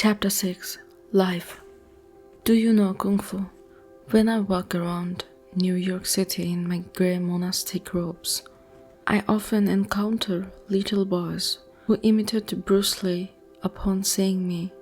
Chapter 6 Life. Do you know Kung Fu? When I walk around New York City in my grey monastic robes, I often encounter little boys who imitate Bruce Lee upon seeing me.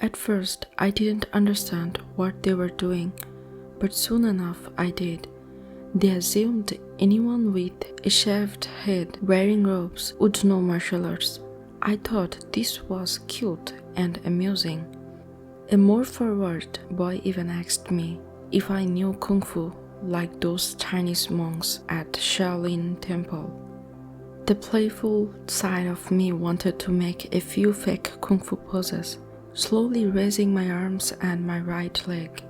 At first, I didn't understand what they were doing, but soon enough I did. They assumed anyone with a shaved head wearing robes would know martial arts. I thought this was cute and amusing. A more forward boy even asked me if I knew Kung Fu like those Chinese monks at Shaolin Temple. The playful side of me wanted to make a few fake Kung Fu poses, slowly raising my arms and my right leg.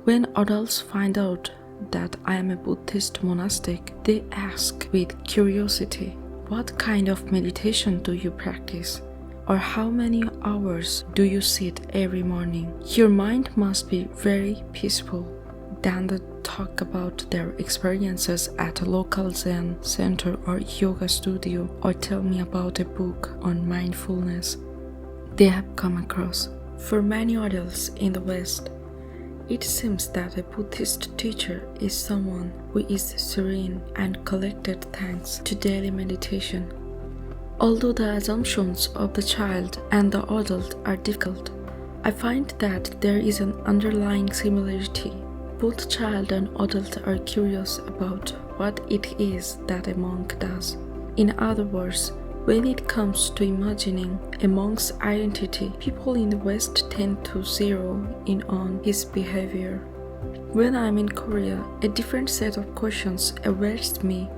When adults find out that I am a Buddhist monastic, they ask with curiosity, "What kind of meditation do you practice? Or how many hours do you sit every morning? Your mind must be very peaceful." Then they talk about their experiences at a local Zen center or yoga studio, or tell me about a book on mindfulness they have come across. For many adults in the West, it seems that a Buddhist teacher is someone who is serene and collected thanks to daily meditation. Although the assumptions of the child and the adult are difficult, I find that there is an underlying similarity. Both child and adult are curious about what it is that a monk does. In other words, when it comes to imagining a monk's identity, people in the West tend to zero in on his behavior. When I'm in Korea, a different set of questions awaits me.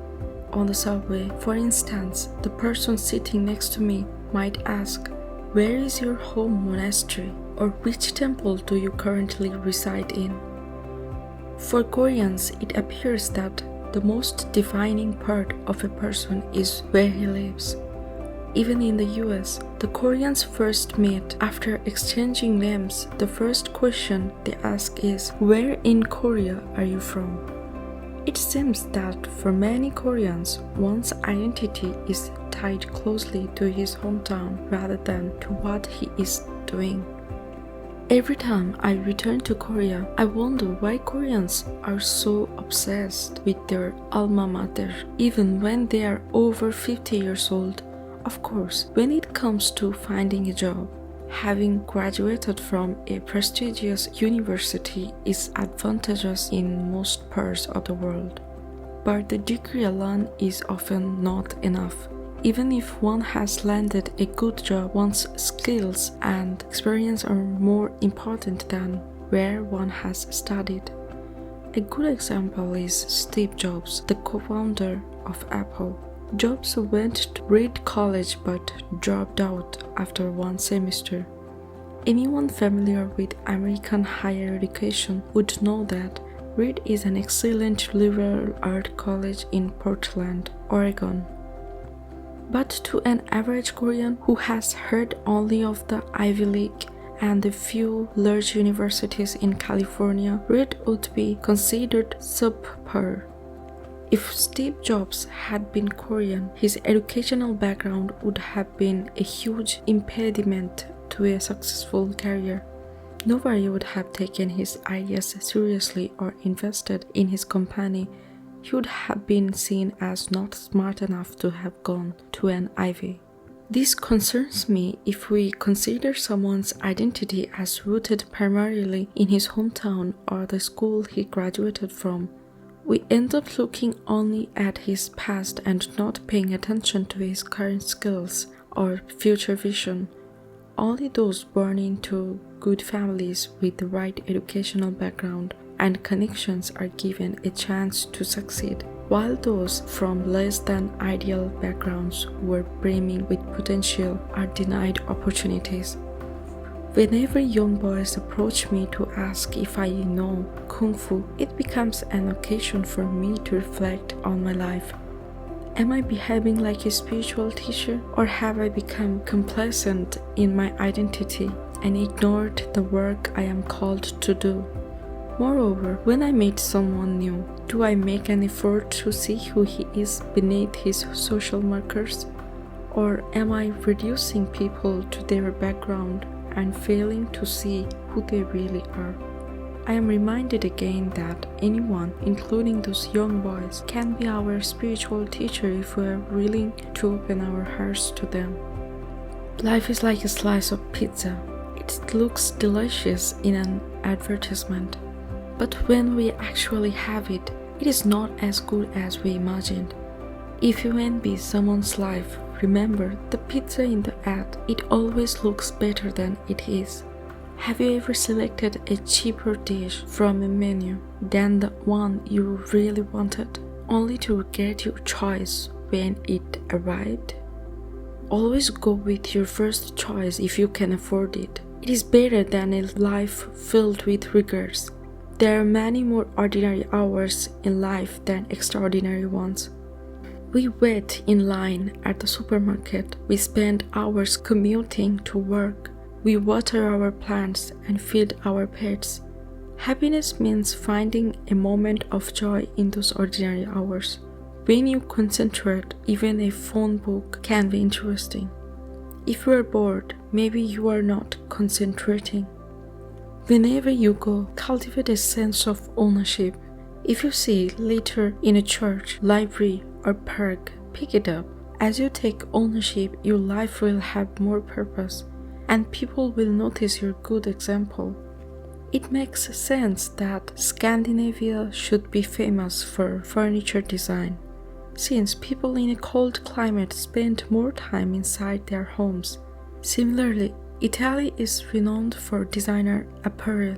On the subway, for instance, the person sitting next to me might ask, "Where is your home monastery?" or "Which temple do you currently reside in?" For Koreans, it appears that the most defining part of a person is where he lives. Even in the US, the Koreans first meet. After exchanging names, the first question they ask is, "Where in Korea are you from?" It seems that for many Koreans, one's identity is tied closely to his hometown rather than to what he is doing. Every time I return to Korea, I wonder why Koreans are so obsessed with their alma mater, even when they are over 50 years old. Of course, when it comes to finding a job, having graduated from a prestigious university is advantageous in most parts of the world. But the degree alone is often not enough. Even if one has landed a good job, one's skills and experience are more important than where one has studied. A good example is Steve Jobs, the co-founder of Apple. Jobs went to Reed College but dropped out after one semester. Anyone familiar with American higher education would know that Reed is an excellent liberal arts college in Portland, Oregon. But to an average Korean who has heard only of the Ivy League and the few large universities in California, Reed would be considered subpar. If Steve Jobs had been Korean, his educational background would have been a huge impediment to a successful career. Nobody would have taken his ideas seriously or invested in his company. He would have been seen as not smart enough to have gone to an Ivy. This concerns me if we consider someone's identity as rooted primarily in his hometown or the school he graduated from. We end up looking only at his past and not paying attention to his current skills or future vision. Only those born into good families with the right educational background and connections are given a chance to succeed, while those from less than ideal backgrounds who are brimming with potential are denied opportunities. Whenever young boys approach me to ask if I know Kung Fu, it becomes an occasion for me to reflect on my life. Am I behaving like a spiritual teacher, or have I become complacent in my identity and ignored the work I am called to do? Moreover, when I meet someone new, do I make an effort to see who he is beneath his social markers? Or am I reducing people to their background and failing to see who they really are. I am reminded again that anyone, including those young boys, can be our spiritual teacher if we are willing to open our hearts to them. Life is like a slice of pizza. It looks delicious in an advertisement, but when we actually have it, it is not as good as we imagined. If you envy someone's life, remember the pizza in the ad, it always looks better than it is. Have you ever selected a cheaper dish from a menu than the one you really wanted, only to regret your choice when it arrived? Always go with your first choice if you can afford it. It is better than a life filled with regrets. There are many more ordinary hours in life than extraordinary ones. We wait in line at the supermarket. We spend hours commuting to work. We water our plants and feed our pets. Happiness means finding a moment of joy in those ordinary hours. When you concentrate, even a phone book can be interesting. If you are bored, maybe you are not concentrating. Whenever you go, cultivate a sense of ownership. If you see litter in a church, library, or park, pick it up. As you take ownership, your life will have more purpose, and people will notice your good example. It makes sense that Scandinavia should be famous for furniture design, since people in a cold climate spend more time inside their homes. Similarly, Italy is renowned for designer apparel.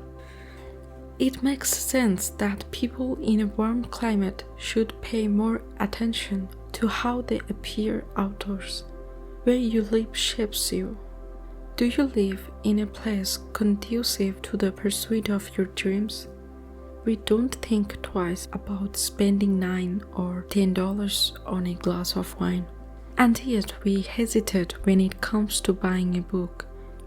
It makes sense that people in a warm climate should pay more attention to how they appear outdoors. Where you live shapes you. Do you live in a place conducive to the pursuit of your dreams? We don't think twice about spending $9 or $10 on a glass of wine. And yet we hesitate when it comes to buying a book,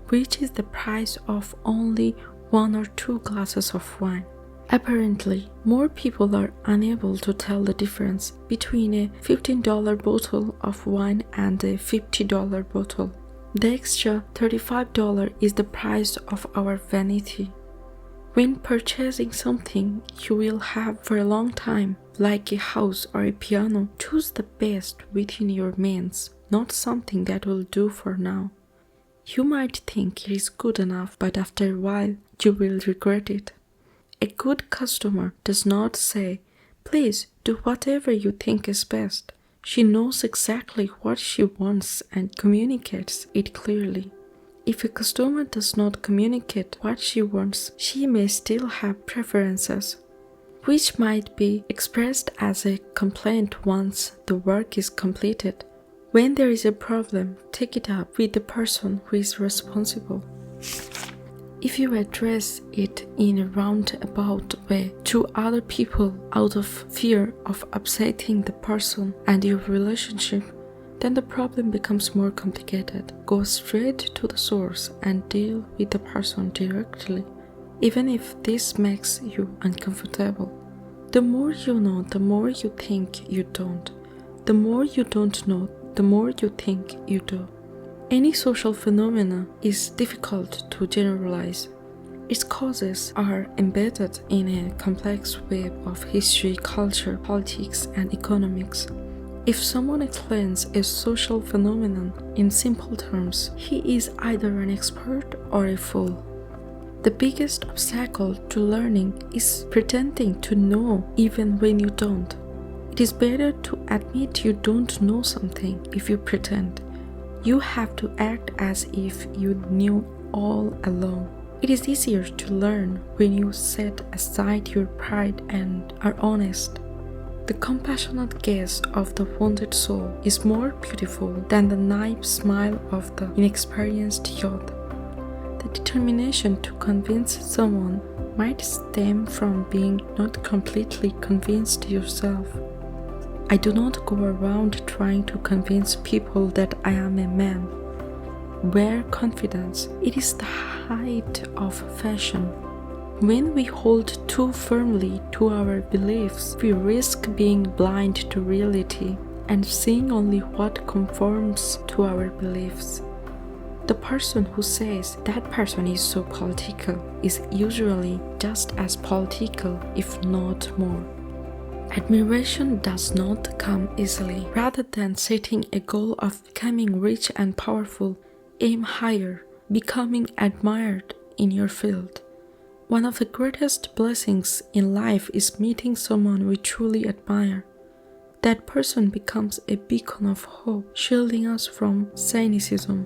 which is the price of only 1 or 2 glasses of wine. Apparently, more people are unable to tell the difference between a $15 bottle of wine and a $50 bottle. The extra $35 is the price of our vanity. When purchasing something you will have for a long time, like a house or a piano, choose the best within your means, not something that will do for now. You might think it is good enough, but after a while, you will regret it. A good customer does not say, "Please do whatever you think is best." She knows exactly what she wants and communicates it clearly. If a customer does not communicate what she wants, she may still have preferences, which might be expressed as a complaint once the work is completed. When there is a problem, take it up with the person who is responsible. If you address it in a roundabout way to other people out of fear of upsetting the person and your relationship, then the problem becomes more complicated. Go straight to the source and deal with the person directly, even if this makes you uncomfortable. The more you know, the more you think you don't. The more you don't know, the more you think you do. Any social phenomena is difficult to generalize. Its causes are embedded in a complex web of history, culture, politics, and economics. If someone explains a social phenomenon in simple terms, he is either an expert or a fool. The biggest obstacle to learning is pretending to know even when you don't. It is better to admit you don't know something if you pretend. You have to act as if you knew all along. It is easier to learn when you set aside your pride and are honest. The compassionate gaze of the wounded soul is more beautiful than the naive smile of the inexperienced youth. The determination to convince someone might stem from being not completely convinced yourself. I do not go around trying to convince people that I am a man. Wear confidence. It is the height of fashion. When we hold too firmly to our beliefs, we risk being blind to reality and seeing only what conforms to our beliefs. The person who says that person is so political is usually just as political, if not more. Admiration does not come easily. Rather than setting a goal of becoming rich and powerful, aim higher, becoming admired in your field. One of the greatest blessings in life is meeting someone we truly admire. That person becomes a beacon of hope, shielding us from cynicism.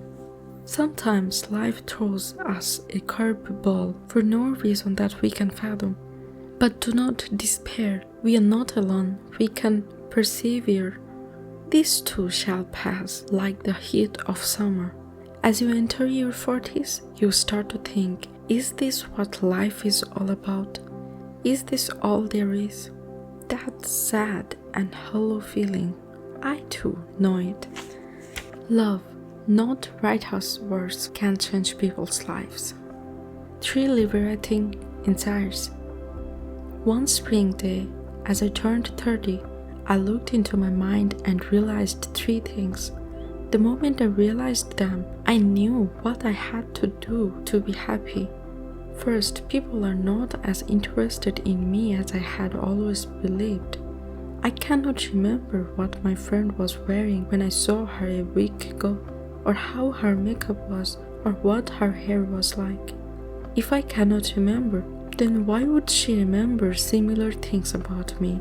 Sometimes life throws us a curveball for no reason that we can fathom. But do not despair, we are not alone, we can persevere. This too shall pass like the heat of summer. As you enter your 40s, you start to think, is this what life is all about? Is this all there is? That sad and hollow feeling, I too know it. Love, not righteous words, can change people's lives. 3 liberating insights. One spring day, as I turned 30, I looked into my mind and realized 3 things. The moment I realized them, I knew what I had to do to be happy. First, people are not as interested in me as I had always believed. I cannot remember what my friend was wearing when I saw her a week ago, or how her makeup was, or what her hair was like. If I cannot remember, then why would she remember similar things about me?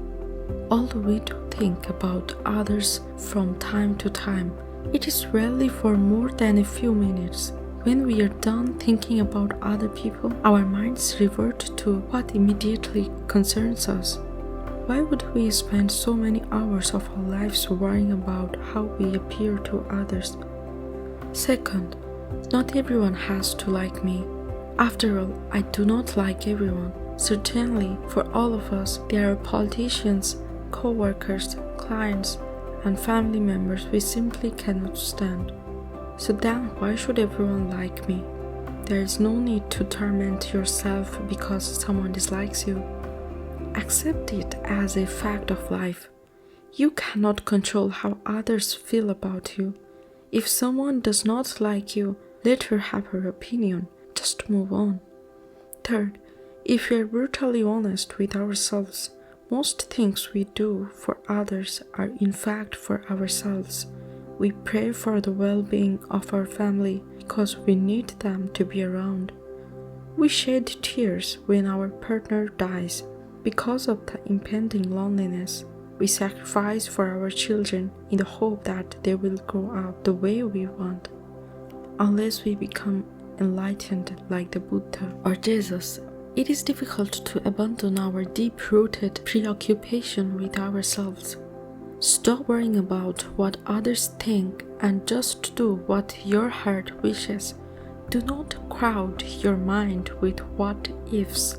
Although we do think about others from time to time, it is rarely for more than a few minutes. When we are done thinking about other people, our minds revert to what immediately concerns us. Why would we spend so many hours of our lives worrying about how we appear to others? Second, not everyone has to like me. After all, I do not like everyone. Certainly, for all of us, there are politicians, co-workers, clients, and family members we simply cannot stand. So then why should everyone like me? There is no need to torment yourself because someone dislikes you. Accept it as a fact of life. You cannot control how others feel about you. If someone does not like you, let her have her opinion. Just move on. Third, if we are brutally honest with ourselves, most things we do for others are in fact for ourselves. We pray for the well-being of our family because we need them to be around. We shed tears when our partner dies because of the impending loneliness. We sacrifice for our children in the hope that they will grow up the way we want. Unless we become enlightened like the Buddha or Jesus, it is difficult to abandon our deep-rooted preoccupation with ourselves. Stop worrying about what others think and just do what your heart wishes. Do not crowd your mind with what-ifs.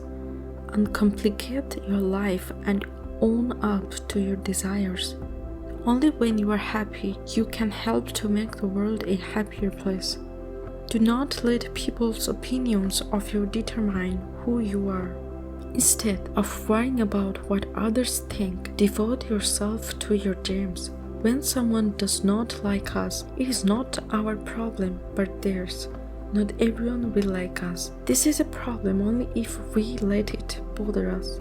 Uncomplicate your life and own up to your desires. Only when you are happy, you can help to make the world a happier place. Do not let people's opinions of you determine who you are. Instead of worrying about what others think, devote yourself to your dreams. When someone does not like us, it is not our problem but theirs. Not everyone will like us. This is a problem only if we let it bother us.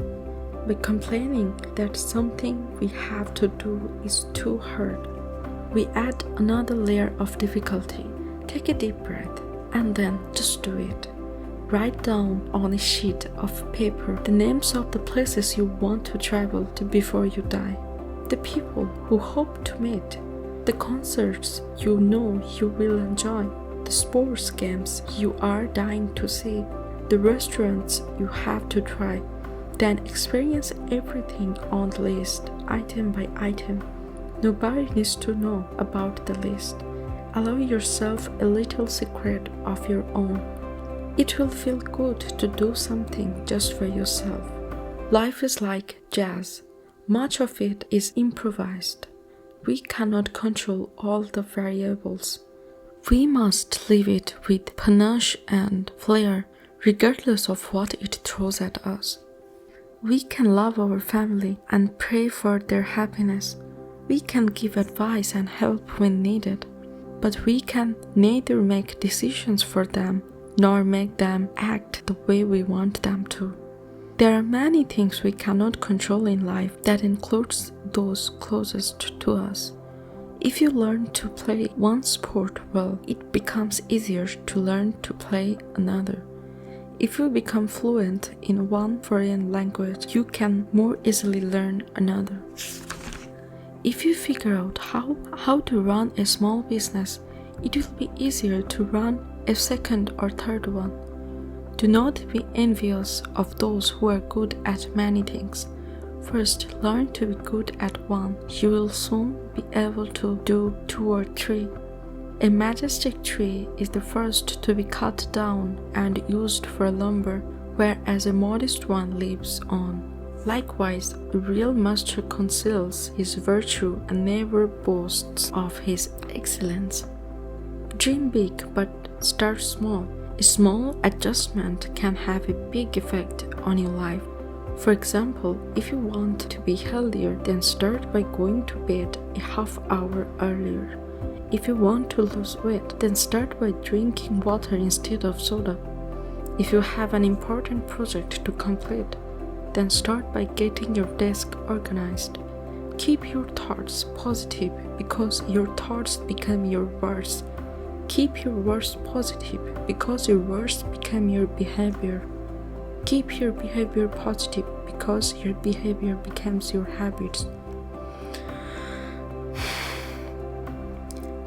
By complaining that something we have to do is too hard, we add another layer of difficulty. Take a deep breath and then just do it. Write down on a sheet of paper the names of the places you want to travel to before you die, the people who hope to meet, the concerts you know you will enjoy, the sports games you are dying to see, the restaurants you have to try. Then experience everything on the list, item by item. Nobody needs to know about the list. Allow yourself a little secret of your own. It will feel good to do something just for yourself. Life is like jazz. Much of it is improvised. We cannot control all the variables. We must live it with panache and flair, regardless of what it throws at us. We can love our family and pray for their happiness. We can give advice and help when needed. but we can neither make decisions for them nor make them act the way we want them to. There are many things we cannot control in life, that includes those closest to us. If you learn to play one sport well, it becomes easier to learn to play another. If you become fluent in one foreign language, you can more easily learn another. If you figure out how to run a small business, it will be easier to run a second or third one. Do not be envious of those who are good at many things. First, learn to be good at one. You will soon be able to do 2 or 3. A majestic tree is the first to be cut down and used for lumber, whereas a modest one lives on. Likewise, the real master conceals his virtue and never boasts of his excellence. Dream big, but start small. A small adjustment can have a big effect on your life. For example, if you want to be healthier, then start by going to bed a half hour earlier. If you want to lose weight, then start by drinking water instead of soda. If you have an important project to complete, then start by getting your desk organized. Keep your thoughts positive because your thoughts become your words. Keep your words positive because your words become your behavior. Keep your behavior positive because your behavior becomes your habits.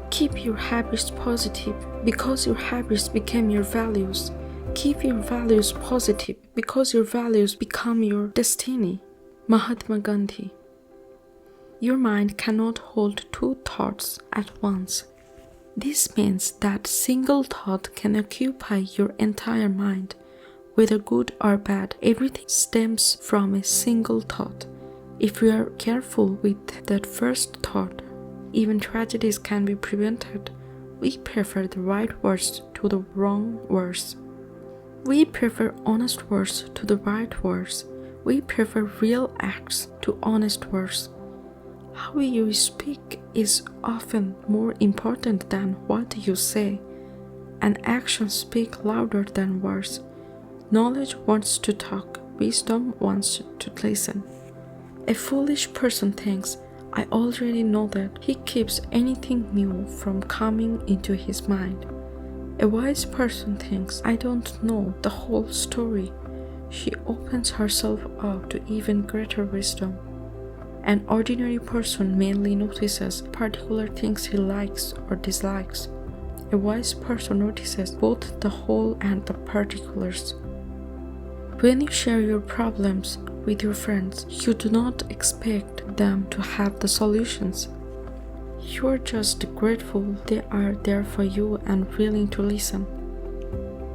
Keep your habits positive because your habits become your values. Keep your values positive because your values become your destiny. Mahatma Gandhi. Your mind cannot hold 2 thoughts at once. This means that single thought can occupy your entire mind. Whether good or bad, everything stems from a single thought. If we are careful with that first thought, even tragedies can be prevented. We prefer the right words to the wrong words. We prefer honest words to the right words. We prefer real acts to honest words. How you speak is often more important than what you say, and actions speak louder than words. Knowledge wants to talk, wisdom wants to listen. A foolish person thinks, I already know that. He keeps anything new from coming into his mind. A wise person thinks, I don't know the whole story. She opens herself up to even greater wisdom. An ordinary person mainly notices particular things he likes or dislikes. A wise person notices both the whole and the particulars. When you share your problems with your friends, you do not expect them to have the solutions. You are just grateful they are there for you and willing to listen.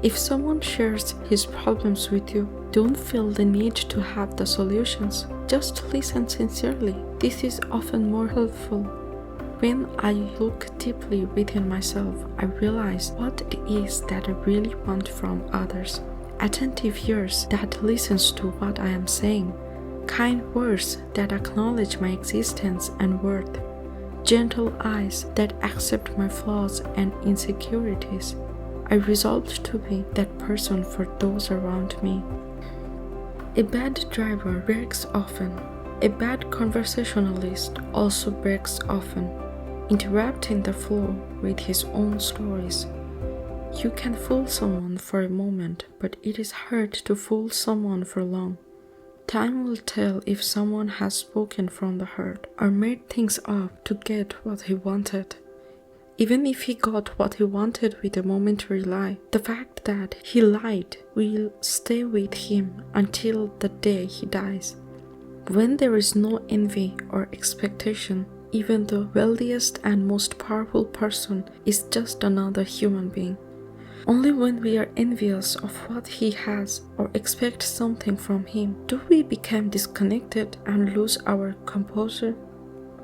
If someone shares his problems with you, don't feel the need to have the solutions. Just listen sincerely. This is often more helpful. When I look deeply within myself, I realize what it is that I really want from others. Attentive ears that listens to what I am saying. Kind words that acknowledge my existence and worth. Gentle eyes that accept my flaws and insecurities. I resolved to be that person for those around me. A bad driver breaks often. A bad conversationalist also breaks often, interrupting the flow with his own stories. You can fool someone for a moment, but it is hard to fool someone for long. Time will tell if someone has spoken from the heart or made things up to get what he wanted. Even if he got what he wanted with a momentary lie, the fact that he lied will stay with him until the day he dies. When there is no envy or expectation, even the wealthiest and most powerful person is just another human being. Only when we are envious of what he has or expect something from him do we become disconnected and lose our composure.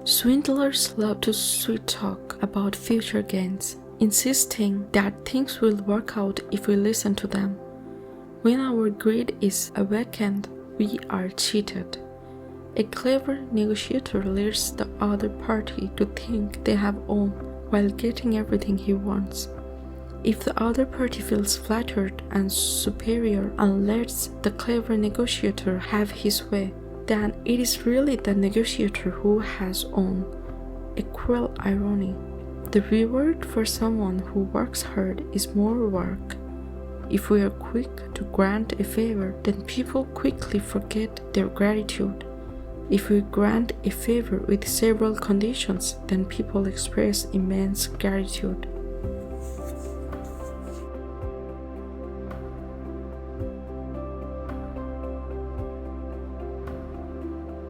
Swindlers love to sweet talk about future gains, insisting that things will work out if we listen to them. When our greed is awakened, we are cheated. A clever negotiator leads the other party to think they have won, while getting everything he wants. If the other party feels flattered and superior and lets the clever negotiator have his way, then it is really the negotiator who has won. A cruel irony. The reward for someone who works hard is more work. If we are quick to grant a favor, then people quickly forget their gratitude. If we grant a favor with several conditions, then people express immense gratitude.